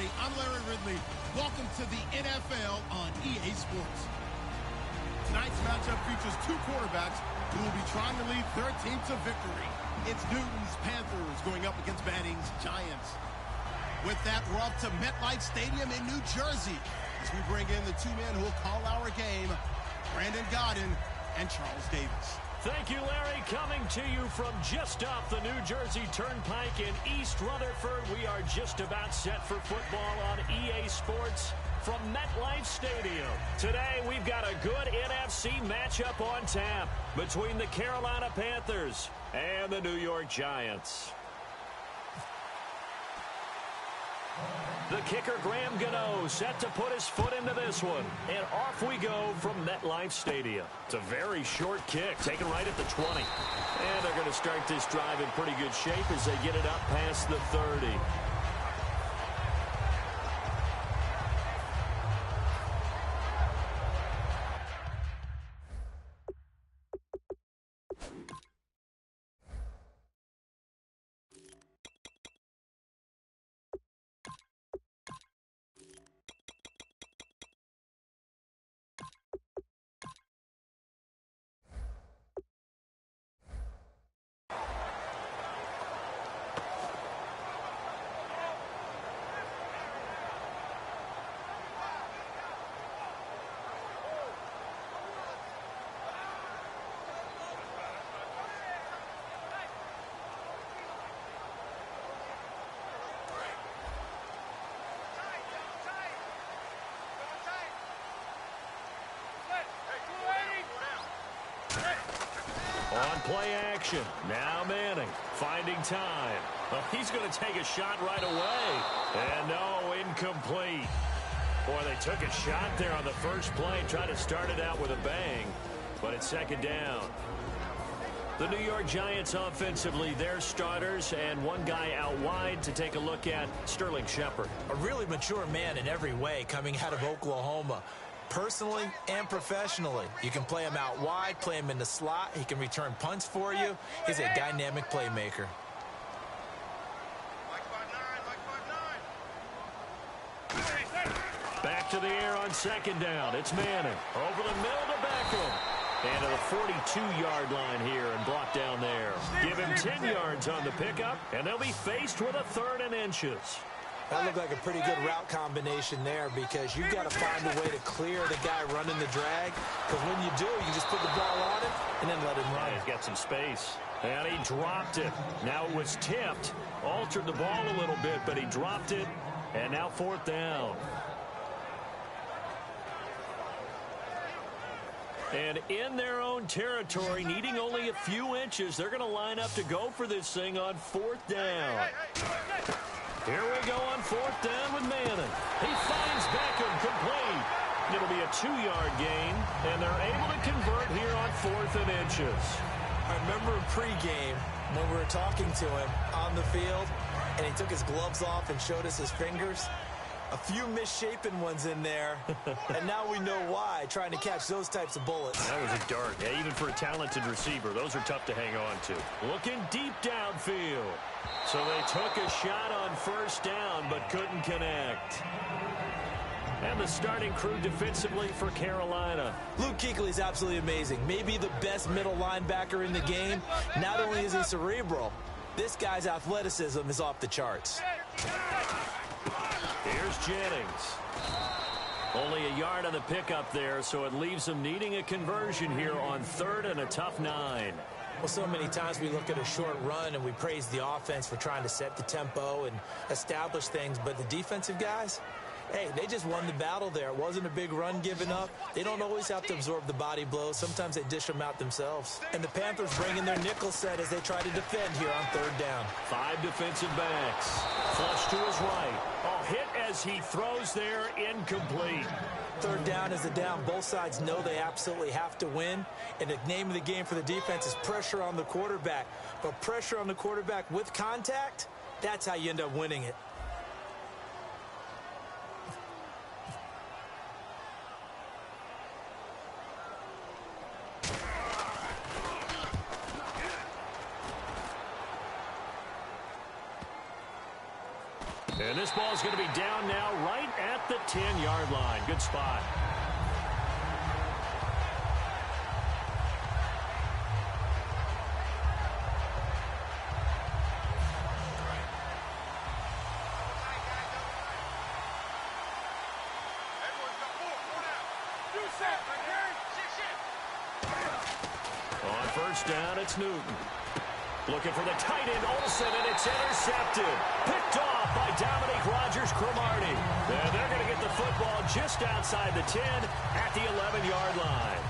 everybody. I'm Larry Ridley. Welcome to the NFL on EA Sports. Tonight's matchup features two quarterbacks who will be trying to lead their team to victory. It's Newton's Panthers going up against Manning's Giants. With that, we're off to MetLife Stadium in New Jersey as we bring in the two men who will call our game, Brandon Godden and Charles Davis. Thank you, Larry. Coming to you from just off the New Jersey Turnpike in East Rutherford. We are just about set for football on EA Sports from MetLife Stadium. Today, we've got a good NFC matchup on tap between the Carolina Panthers and the New York Giants. The kicker, Graham Gano, set to put his foot into this one. And off we go from MetLife Stadium. It's a very short kick, taken right at the 20. And they're going to start this drive in pretty good shape as they get it up past the 30. On play action. Now Manning finding time. Well, he's going to take a shot right away. And no, incomplete. Boy, they took a shot there on the first play, tried to start it out with a bang, but it's second down. The New York Giants offensively, their starters, and one guy out wide to take a look at, Sterling Shepard. A really mature man in every way coming out of Oklahoma. Personally and professionally, you can play him out wide, play him in the slot. He can return punts for you. He's a dynamic playmaker. Back to the air on second down. It's Manning. Over the middle to Beckham. And to the 42-yard line here and brought down there. Give him 10 yards on the pickup, and they'll be faced with a 3rd and inches. That looked like a pretty good route combination there because you've got to find a way to clear the guy running the drag. Because when you do, you can just put the ball on him and then let him run. Yeah, he's got some space. And he dropped it. Now it was tipped. Altered the ball a little bit, but he dropped it. And now 4th down. And in their own territory, needing only a few inches, they're going to line up to go for this thing on 4th down. Here we go on 4th down with Manning. He finds Beckham complete. It'll be a 2-yard gain, and they're able to convert here on 4th and inches. I remember in pregame when we were talking to him on the field, and he took his gloves off and showed us his fingers. A few misshapen ones in there, and now we know why, trying to catch those types of bullets. That was a dart. Yeah, even for a talented receiver, those are tough to hang on to. Looking deep downfield. So they took a shot on 1st down, but couldn't connect. And the starting crew defensively for Carolina. Luke Kuechly's absolutely amazing. Maybe the best middle linebacker in the game. Not only is he cerebral, this guy's athleticism is off the charts. Here's Jennings. Only a yard on the pickup there, so it leaves them needing a conversion here on 3rd and a tough 9. Well, so many times we look at a short run and we praise the offense for trying to set the tempo and establish things, but the defensive guys, hey, they just won the battle there. It wasn't a big run given up. They don't always have to absorb the body blows. Sometimes they dish them out themselves. And the Panthers bring in their nickel set as they try to defend here on 3rd down. 5 defensive backs. Flush to his right. Oh, hit as he throws there, incomplete. 3rd down is the down. Both sides know they absolutely have to win. And the name of the game for the defense is pressure on the quarterback. But pressure on the quarterback with contact, that's how you end up winning it. And this ball is going to be down now right at the 10-yard line. Good spot. On first down, it's Newton. Looking for the tight end, Olsen, and it's intercepted. Picked off by Dominique Rodgers-Cromartie. And they're going to get the football just outside the 10 at the 11-yard line.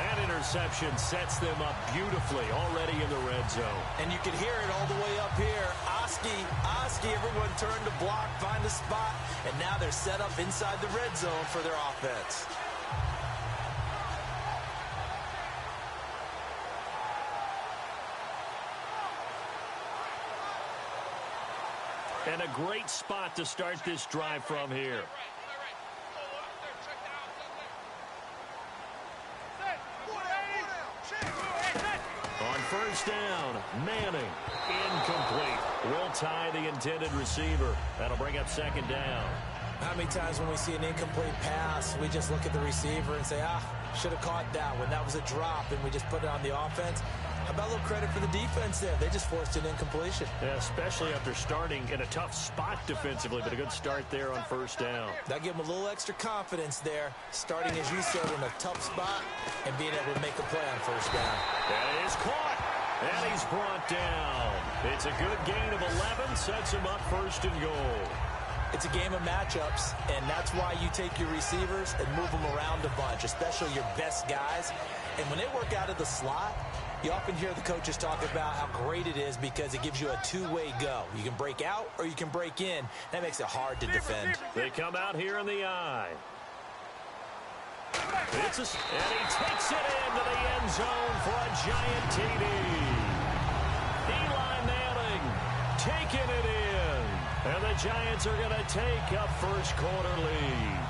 That interception sets them up beautifully already in the red zone. And you can hear it all the way up here. Oski, everyone turned to block, find a spot, and now they're set up inside the red zone for their offense. And a great spot to start this drive from here. On first down, Manning, incomplete. Will tie the intended receiver. That'll bring up second down. How many times when we see an incomplete pass, we just look at the receiver and say, should have caught that one. That was a drop, and we just put it on the offense. How about a little credit for the defense there? They just forced an incompletion. Yeah, especially after starting in a tough spot defensively, but a good start there on first down. That gave them a little extra confidence there, starting, as you said, in a tough spot and being able to make a play on first down. That is caught, and he's brought down. It's a good gain of 11, sets him up first and goal. It's a game of matchups, and that's why you take your receivers and move them around a bunch, especially your best guys. And when they work out of the slot, you often hear the coaches talk about how great it is because it gives you a two-way go. You can break out or you can break in. That makes it hard to defend. They come out here in the eye. And he takes it into the end zone for a giant TD. Eli Manning taking it in. And the Giants are going to take a first quarter lead.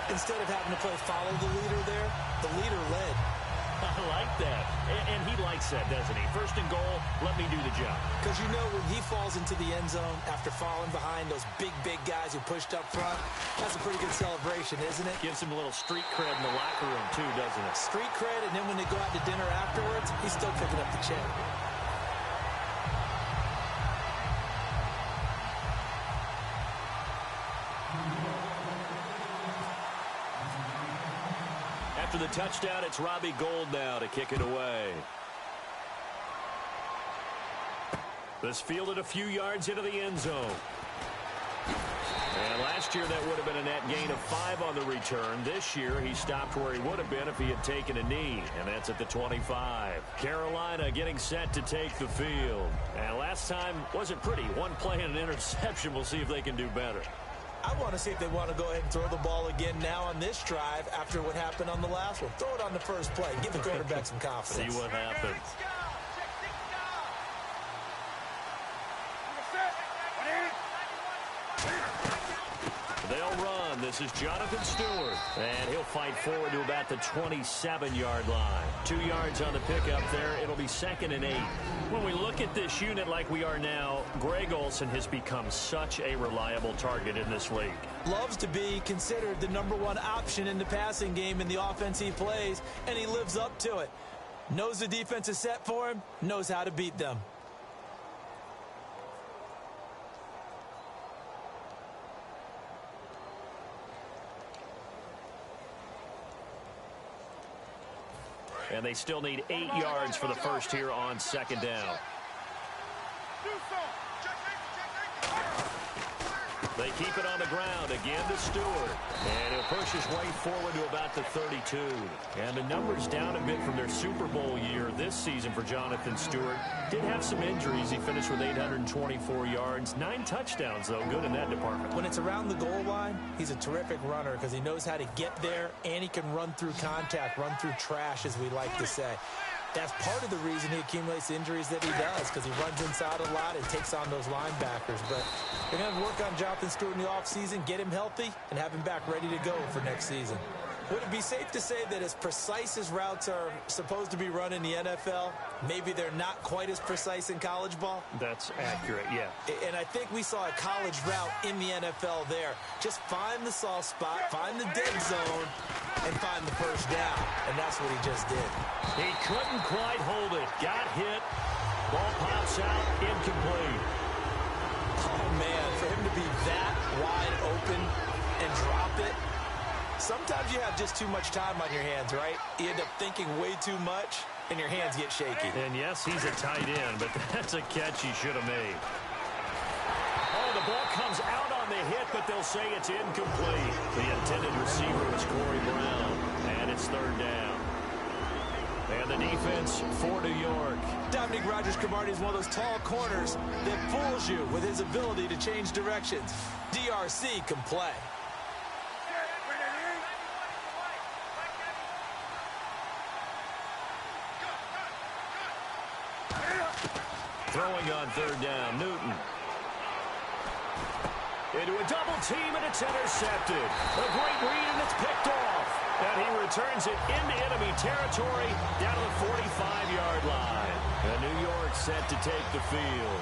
Instead of having to play follow the leader there, the leader led. I like that. And he likes that, doesn't he? First and goal, let me do the job. Because you know when he falls into the end zone after falling behind those big guys who pushed up front, that's a pretty good celebration, isn't it? Gives him a little street cred in the locker room, too, doesn't it? Street cred, and then when they go out to dinner afterwards, he's still picking up the check. After the touchdown, it's Robbie Gould now to kick it away. This fielded a few yards into the end zone. And last year, that would have been a net gain of 5 on the return. This year, he stopped where he would have been if he had taken a knee, and that's at the 25. Carolina getting set to take the field. And last time wasn't pretty. One play and an interception. We'll see if they can do better. I want to see if they want to go ahead and throw the ball again now on this drive after what happened on the last one. Throw it on the first play. Give the quarterback some confidence. See what happens. They'll run. This is Jonathan Stewart. And he'll fight forward to about the 27-yard line. 2 yards on the pickup there. It'll be 2nd and 8. When we look at this unit like we are now, Greg Olsen has become such a reliable target in this league. Loves to be considered the #1 option in the passing game in the offense he plays, and he lives up to it. Knows the defense is set for him, knows how to beat them. And they still need 8 yards for the first here on 2nd down. They keep it on the ground again to Stewart. And he'll push his way forward to about the 32. And the numbers down a bit from their Super Bowl year this season for Jonathan Stewart. Did have some injuries. He finished with 824 yards. 9 touchdowns, though. Good in that department. When it's around the goal line, he's a terrific runner because he knows how to get there, and he can run through contact, run through trash, as we like to say. That's part of the reason he accumulates the injuries that he does, because he runs inside a lot and takes on those linebackers. But they're going to work on Jonathan Stewart in the offseason, get him healthy, and have him back ready to go for next season. Would it be safe to say that as precise as routes are supposed to be run in the NFL, maybe they're not quite as precise in college ball? That's accurate, yeah. And I think we saw a college route in the NFL there. Just find the soft spot, find the dead zone, and find the first down. And that's what he just did. He couldn't quite hold it. Got hit. Ball pops out, incomplete. Oh, man, for him to be that wide open and drop it. Sometimes you have just too much time on your hands, right? You end up thinking way too much, and your hands get shaky. And yes, he's a tight end, but that's a catch he should have made. Oh, the ball comes out on the hit, but they'll say it's incomplete. The intended receiver was Corey Brown, and it's third down. And the defense for New York. Dominique Rodgers-Cromartie is one of those tall corners that fools you with his ability to change directions. DRC can play. Throwing on third down, Newton. Into a double team, and it's intercepted. A great read, and it's picked off. And he returns it into enemy territory down to the 45-yard line. And New York set to take the field.